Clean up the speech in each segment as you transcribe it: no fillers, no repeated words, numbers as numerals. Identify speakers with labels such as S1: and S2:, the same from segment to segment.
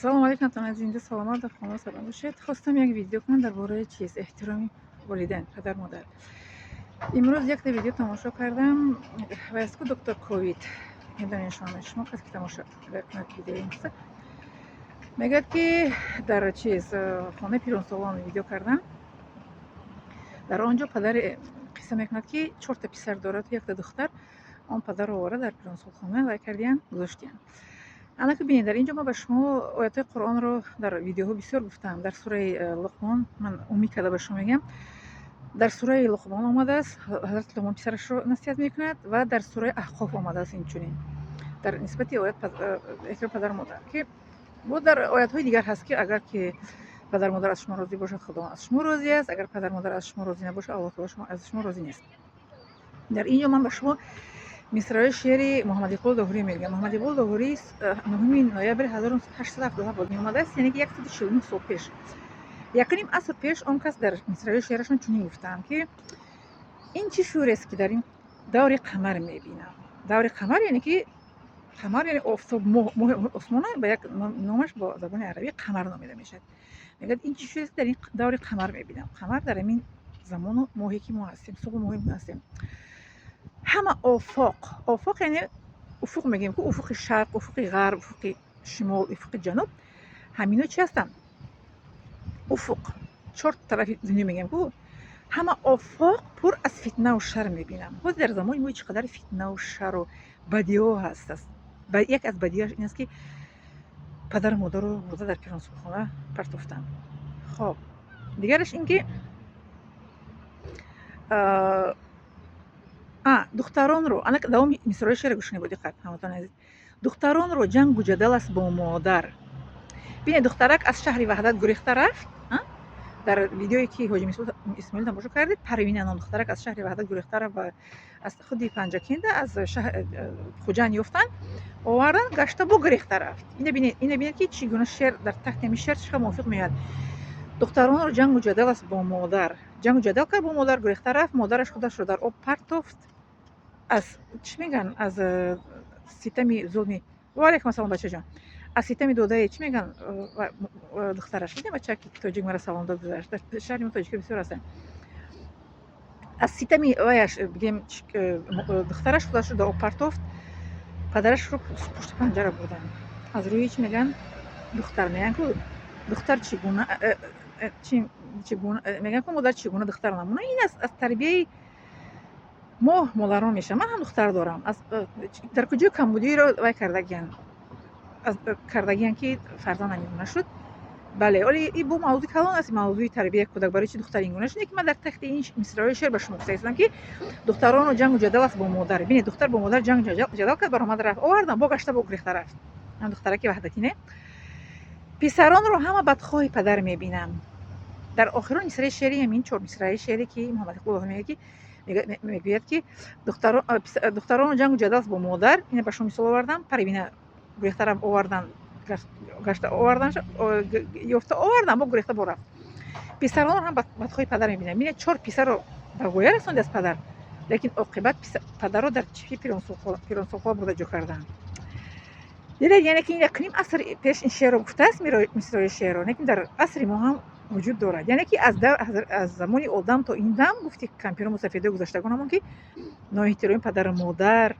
S1: салом алейкум тамоми зинда саломат дар хона салом бошед. Хостам як видео кунам дар бораи чиз эҳтироми волидайн, падар модар. имрӯз якта видео тамошо кардам ва аз ку доктор ковид медонед шумо касе ки тамошо мекунад видеои мақсад мегӯяд ки дар чиз хонаи пиронсолон видео кардам. дар он ҷо падаре қисса мекунад ки 4 та писар дорад, якта духтар. он падарро оварда дар пиронсолхона вай кардиян гузоштиян. ана ки бинед дар ин ҷо ман ба шумо оятои қуръонро дар видеоҳо бисёр гуфтам. дар сураи луқмон ман умид карда ба шумо мегӯям, дар сураи луқмон омадааст, ҳазрати луқмон писарашро насиҳат мекунад ва дар сураи аҳқоф омадааст инчунин дар нисбати оят эҳтиром падару модар, ки бо дар оятҳои дигар ҳаст ки агар ки падар модар аз шумо розӣ бошад, худованд аз шумо розӣ аст. агар падар модар аз шумо розӣ набошад, аллоҳ таоло аз шумо розӣ нест. дар ин ҷо ман ба шумо мисраи шеъри муҳаммадиқул доҳурӣ мегӯям. муҳаммадиқул доҳурӣ 9 ноябри 1877 меомадааст, яъне ки 149 сол пеш, якним аср пеш он кас дар мисраи шеърашон чунин гуфтаанд ки ин чӣ шӯрест ки дар ин даври қамар мебинам. даври қамар яъне ки қамар яъне офтоб, моҳи осмона, ба як номаш бо забони арабӣ қамар номида мешавад. мегӯяд ин чӣ шӯрест ки дар ин даври қамар мебинам. қамар дар ин замону моҳе ки мо ҳастем, суғу моҳе ки ҳастем, ҳама офоқ яъне уфуқ мегӯем ки уфуқи шарқ, уфуқи ғарб, уфуқи шимол, уфуқи ҷануб, ҳамино чӣ ҳастанд? уфуқ. 4 тарафи дунё мегӯем ки ҳама офоқ пур аз фитнаву шар мебинам. ҳозир дар замони мо чӣ қадар фитнаву шару бадиҳо ҳастаст. як аз бадиҳояш ин аст ки падару модарро бурда дар пиронсолхона партофтанд. хоб дигараш ин ки духтаронро, ана давоми мисрои шеър гӯш кунед бо диққат ҳаматони азиз. духтаронро ҷангу ҷадал аст бо модар. бинед духтарак аз шаҳри ваҳдат гурехта рафт. дар видеое ки ҳоҷи исмоил тамошо кардед, парвина ном духтарак аз шаҳри ваҳдат гурехта рафт ва аз худи панҷакенда аз хуҷанд ёфтанд, овардан гашта бугурехта рафт. ина бинед ки чӣ гуна шеър дар тахти ҳамин шеър чӣ қадar мувофиқ меояд. духтаронро ҷангу ҷадал аст бо модар. ҷангу ҷадал кард бо модар, гурехта рафт, модараш худашро дар об партофт. аз чӣ мегӯянд, аз ситами зулми ваалайкум ассалом бачаҷон, аз ситами додаи чӣ мегӯянд духтараш. видем бача ки тоҷик мара салом дод гузашт. дар шаҳри мо тоҷикӣ бисёр ҳастанд. аз ситами ваяш бигем духтараш худашро дар об партофт, падарашро пушти панҷара бурданд. аз рӯи чӣ мегӯянд духтар, мегӯянд ки духтар чӣ гуна мегӯянд ки модар чӣ гуна духтар намуна. ин аз тарбияи мо моларон мешавад. ман ҳам духтар дорам. дар куҷои камбудиро вай кардагиян ки фарзандам ин гуна шуд. бале, оле ин бо мавзӯи калон аст, мавзӯи тарбияи кӯдак, барои чӣ духтар ин гуна шуд. ки ман дар тахти ин мисраи шеър ба шумо гуфтаистам ки духтаронро ҷангу ҷадал аст бо модар. бинед духтар бо модар ҷангу ҷадал кард, баромад рафт, овардан бо гашта бугурехта рафт. ан духтараки ваҳдатӣ не. писаронро ҳама бадхоҳи падар мебинам. дар охирони мисраи шеъри ҳамин 4 мисраи шеъре ки муҳаммадиқул доҳурӣ мегӯяд ки духтаронро ҷангу ҷадал аст бо модар. ина ба шумо мисол овардам. парвина гурехта рафт, овардан гашта, овардан ёфта, овардан бо гурехта бо рафт. писаронро ҳам бадхоҳи падар мебинам. бинед 4 писарро ба воя расонида аз падар, лекин оқибат падарро дар чихи пиронсолхона бурда ҷо карданд. дидед, яъне ки якним аср пеш ин шеърро гуфтааст, мисрои шеърро, лекин дар асри мо ҳам вуҷуд дорад. яъне ки аз замони одам то ин дам гуфти кампирону сафедои гузаштагонамон ки ноэҳтироми падару модар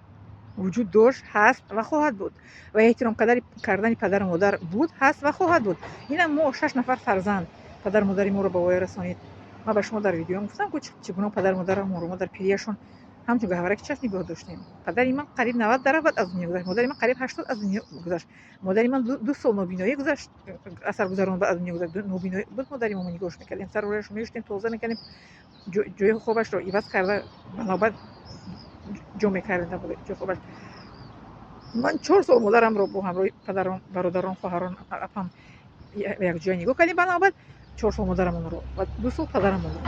S1: вуҷуд дошт, ҳаст ва хоҳад буд, ва эҳтиром кардани падару модар буд, ҳаст ва хоҳад буд. инам мо 6 нафар фарзанд падару модари моро ба воя расонид. ман ба шумо дар видеоам гуфтам ки чӣ гуна падару мадарро мо дар пирияшон ҳамчун гаҳвараки чашм нигоҳ доштем. падари ман қариб 90 дарабад аз дунё гузашт, модари ман қариб 80 аз дунё гузашт. модари ман 2 сол нобиноӣ гузашт, асар гузаронд аз дунё гузашт. нобиноӣ буд модари мо нигоҳш мекардем, сарвораашро меёштем, тоза мекардем, ҷои хобашро иваз карда ба навбат ҷо мекардем дар ҷои хобаш. ман 4 сол модарамро бо ҳамроҳи падарон, бародарон, хоҳарон, апам якҷоя нигоҳ кардем ба навбат. 4 сол модарамонро ва 2 сол падарамонро.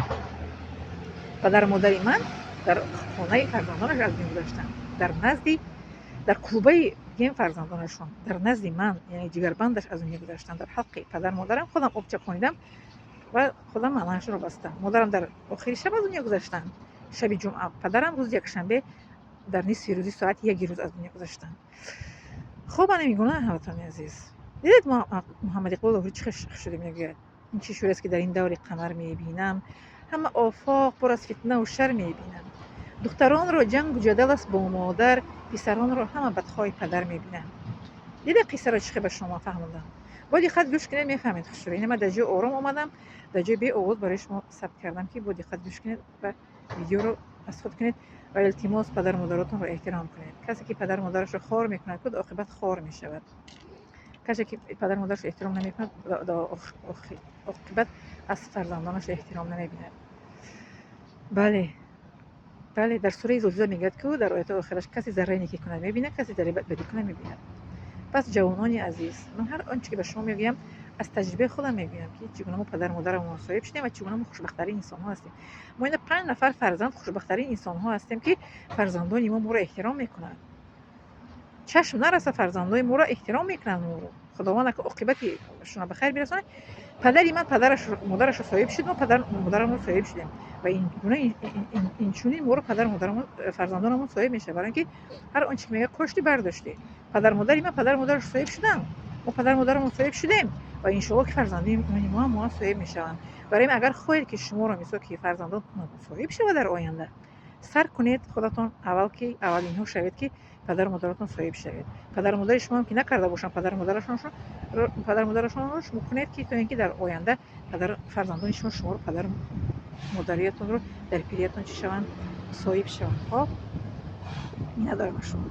S1: падару модари ман дар хонаи фарзандонаш аз дунё гузаштанд. дар клубаи гем фарзандонашон, дар назди ман, яъне ҷигарбандаш аз дунё гузаштанд. дар ҳаққи падару модарам худам об чапонидам ва худам маънашро бастам. модарам дар охири шаб аз дунё гузаштанд, шаби ҷумъа. падарам рӯзи якшанбе дар нисфи рӯзи соати 1 рӯз аз дунё гузаштанд. хоб ана мегӯянд ҳаматони азиз, دیدید محمد اقبال لاهوری چه عشق شده میگه این چه شوری است که در این دور قمر میبینم، همه آفاق پر از فتنه و شر میبینم. دختران را جنگ و جدل است با مادر، پسران را همه بدخواه پدر میبینم. دیده قصه را چه به شما فهموندم؟ با دقت گوش کنید میفهمید خشوری. اینه من در جای آرام آمدم، در جای بی آواز برای شما ثبت کردم که با دقت گوش کنید و ویدیو رو از خود کنید و التماس پدر مادراتون رو احترام کنید. کسی که پدر مادرش رو خوار میکند خود عاقبت خوار میشود. کسی که پدر مادرش رو احترام نمیکند عاقبت از فرزندانش احترام نمیبیند. بله بله، در سوره زلزله میگه که در آیات آخرش کسی ذره نیکی کنه میبینه، کسی ذره بدی کنه میبینه. پس جوانان عزیز، من هر آنچه که به شما میگم از تجربه خودم میگم که چگونه ما پدر مادرمون صاحب شدیم و چگونه ما خوشبخت‌ترین انسان ها هستیم. ما این 5 نفر فرزند خوشبخت‌ترین انسان ها هستیم که فرزندان ما رو احترام میکنن. چشم نرسه فرزندان ما رو احترام میکنن. خداوند که عاقبت شما به خیر برسونه. پدری من پدرش مادرش رو صاحب شد، ما پدر مادرمون رو صاحب شدیم و این گونه این چونین ما رو پدر مادرمون فرزندانمون صاحب میشه. برای اینکه هر آنچه میگه کشتی برداشتی. پدر مادری من پدر مادرش صاحب شدم، ما پدر مادرمون صاحب شدیم و ان شاء الله که فرزندان ما صاحب میشن. برای اگر خواهید که شما رو میسو که فرزندان صاحب شه در آینده، سر کنید خودتون اول که اول اینو شوید که پدر مادرتون صاحب شوید. پدر مادر شما هم که نکرده باشن پدر مادرشون رو شما کنید که تا اینکه در آینده پدر فرزندان شما رو پدر مادریتون رو در پیریتون چی شوند صاحب شوند. خب این نداره شما